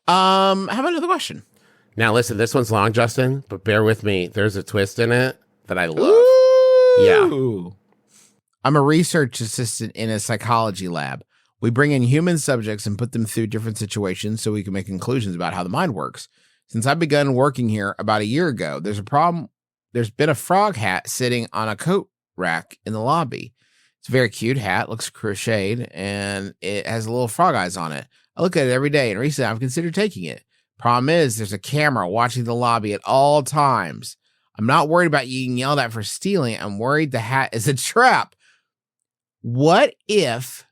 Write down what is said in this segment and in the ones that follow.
How about another question? Now, listen, this one's long, Justin, but bear with me. There's a twist in it that I love. Ooh. Yeah. I'm a research assistant in a psychology lab. We bring in human subjects and put them through different situations so we can make conclusions about how the mind works. Since I begun working here about a year ago, there's a problem. There's been a frog hat sitting on a coat rack in the lobby. It's a very cute hat, looks crocheted, and it has little frog eyes on it. I look at it every day, and recently I've considered taking it. Problem is, there's a camera watching the lobby at all times. I'm not worried about you getting yelled at for stealing. I'm worried the hat is a trap. What if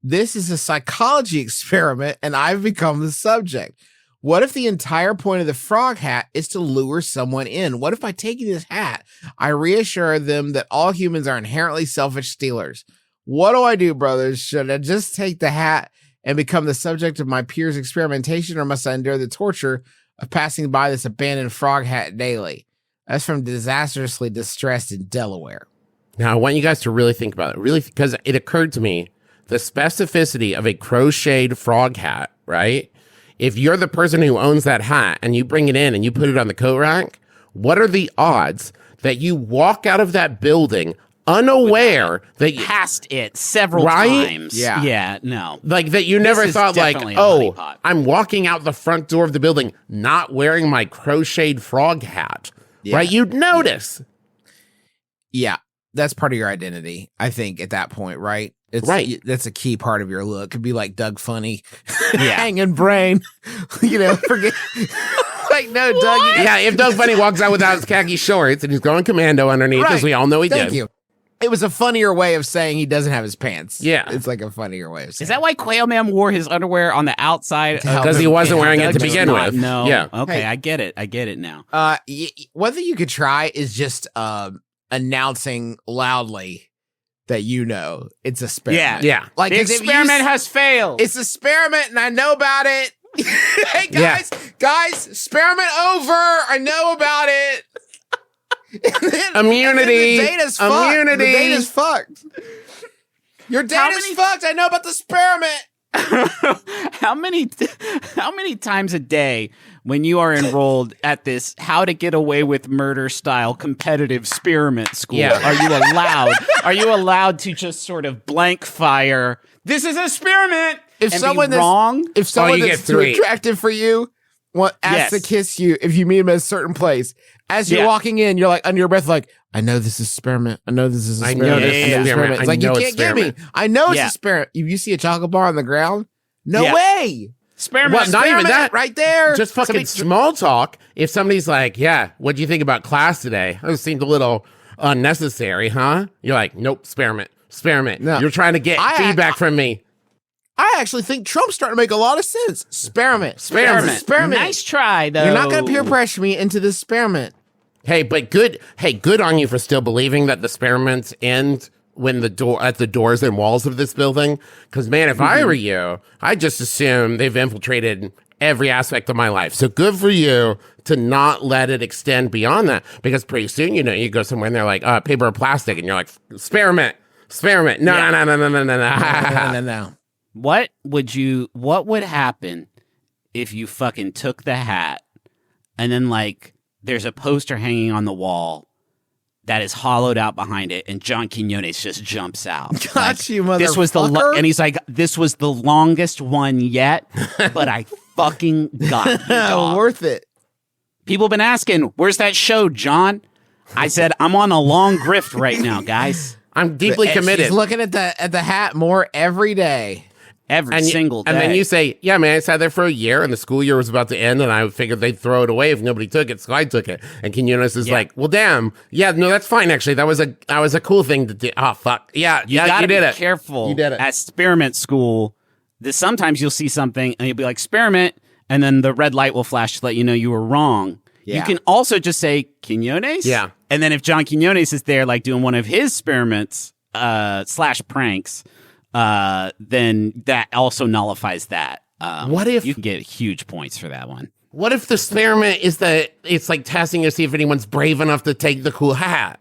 this is a psychology experiment and I've become the subject? What if the entire point of the frog hat is to lure someone in? What if by taking this hat, I reassure them that all humans are inherently selfish stealers? What do I do, brothers? Should I just take the hat and become the subject of my peers' experimentation, or must I endure the torture of passing by this abandoned frog hat daily? That's from Disastrously Distressed in Delaware. Now, I want you guys to really think about it, really, because it occurred to me, the specificity of a crocheted frog hat, right? If you're the person who owns that hat and you bring it in and you put it on the coat rack, what are the odds that you walk out of that building unaware that you passed it several times? Yeah. No. Like that you never thought like, oh, I'm walking out the front door of the building not wearing my crocheted frog hat, right? You'd notice. Yeah, that's part of your identity, I think, at that point, right? It's, right. That's a key part of your look. It'd be like Doug Funny, hanging brain, forget. Like, no, Doug. Yeah, if Doug Funny walks out without his khaki shorts and he's going commando underneath, as we all know he did. Thank you. It was a funnier way of saying he doesn't have his pants. Yeah. It's like a funnier way of saying Is that why Quail Man wore his underwear on the outside? Because he wasn't wearing it to begin with. No. Yeah. Okay, Hey. I get it now. One thing you could try is just announcing loudly that it's a experiment. Yeah. Like, The experiment has failed. It's an experiment and I know about it. Hey, guys, experiment over. I know about it. Immunity. The data's fucked. Immunity. The data's fucked. Your data's fucked. I know about the experiment. How many times a day when you are enrolled at this how to get away with murder style competitive experiment school are you allowed to just sort of blank fire, this is an experiment, If and someone be wrong? If someone you that's get too 3. attractive for you asks to kiss you, if you meet him at a certain place, as you're walking in, you're like under your breath, like, I know this is experiment. I know this is a experiment. experiment. It's like, you can't get me. I know it's a experiment. If you see a chocolate bar on the ground, no way. Experiment. Well, not even that. Right there. Just fucking small talk. If somebody's like, yeah, what'd you think about class today? It seemed a little unnecessary, huh? You're like, nope, experiment. No. You're trying to get feedback from me. I actually think Trump's starting to make a lot of sense. Experiment. Nice try, though. You're not going to peer pressure me into this experiment. Hey, but good on you for still believing that the experiments end when the doors and walls of this building. Because, man, if I were you, I'd just assume they've infiltrated every aspect of my life. So good for you to not let it extend beyond that. Because pretty soon, you go somewhere and they're like, paper or plastic. And you're like, experiment. No. What would happen if you fucking took the hat and then, like, there's a poster hanging on the wall that is hollowed out behind it, and John Quinones just jumps out. Got you, motherfucker. This was and he's like, this was the longest one yet, but I fucking got you, dog. Worth it. People have been asking, where's that show, John? I said, I'm on a long grift right now, guys. I'm deeply committed. She's looking at the hat more every day. Every single day. And then you say, yeah, man, I sat there for a year and the school year was about to end and I figured they'd throw it away if nobody took it, so I took it. And Quinones is like, well, damn. Yeah, no, that's fine, actually. That was a cool thing to do. Oh, fuck. Yeah, you did it. Careful. You did it. At experiment school, sometimes you'll see something and you'll be like, experiment, and then the red light will flash to let you know you were wrong. Yeah. You can also just say, Quinones? Yeah. And then if John Quinones is there, like, doing one of his experiments / pranks, then that also nullifies that. What if you can get huge points for that one? What if the experiment is it's like testing to see if anyone's brave enough to take the cool hat?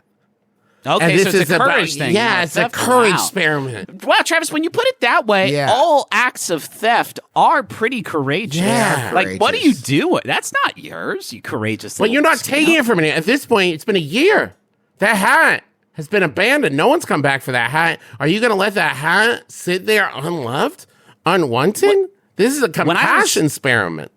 Okay, And so it's a courage thing. Yeah, not it's a theft. courage Wow. experiment. Wow, Travis, when you put it that way, Yeah. all acts of theft are pretty courageous. Yeah. Like, what do you Courageous. do? That's not yours, you courageous But little you're not scamp. taking it from me. At this point, it's been a year. That hat has been abandoned. No one's come back for that hat. Are you going to let that hat sit there unloved, unwanted? This is a compassion experiment.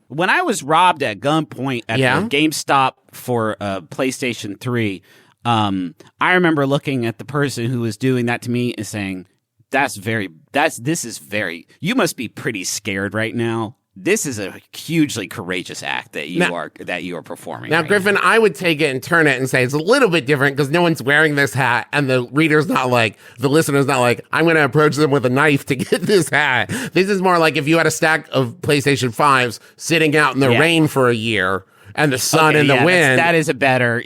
When I was robbed at gunpoint at Yeah? the GameStop for PlayStation 3, I remember looking at the person who was doing that to me and saying, you must be pretty scared right now. This is a hugely courageous act that you are performing. Now, right Griffin, I would take it and turn it and say it's a little bit different because no one's wearing this hat, and the reader's not like, the listener's not like, I'm going to approach them with a knife to get this hat. This is more like if you had a stack of PlayStation 5s sitting out in the rain for a year and the sun and the wind. That is a better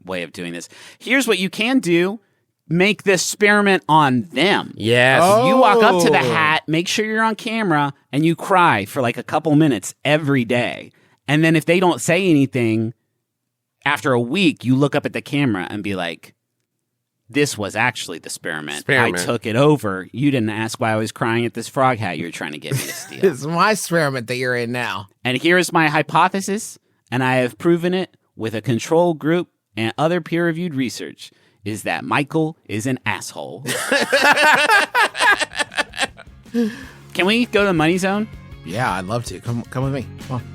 way of doing this. Here's what you can do. Make this experiment on them. Yes. Oh. You walk up to the hat, make sure you're on camera, and you cry for like a couple minutes every day. And then if they don't say anything, after a week, you look up at the camera and be like, this was actually the experiment. I took it over. You didn't ask why I was crying at this frog hat you were trying to get me to steal. It's my experiment that you're in now. And here's my hypothesis, and I have proven it with a control group and other peer-reviewed research, is that Michael is an asshole. Can we go to the money zone? Yeah, I'd love to. Come with me. Come on.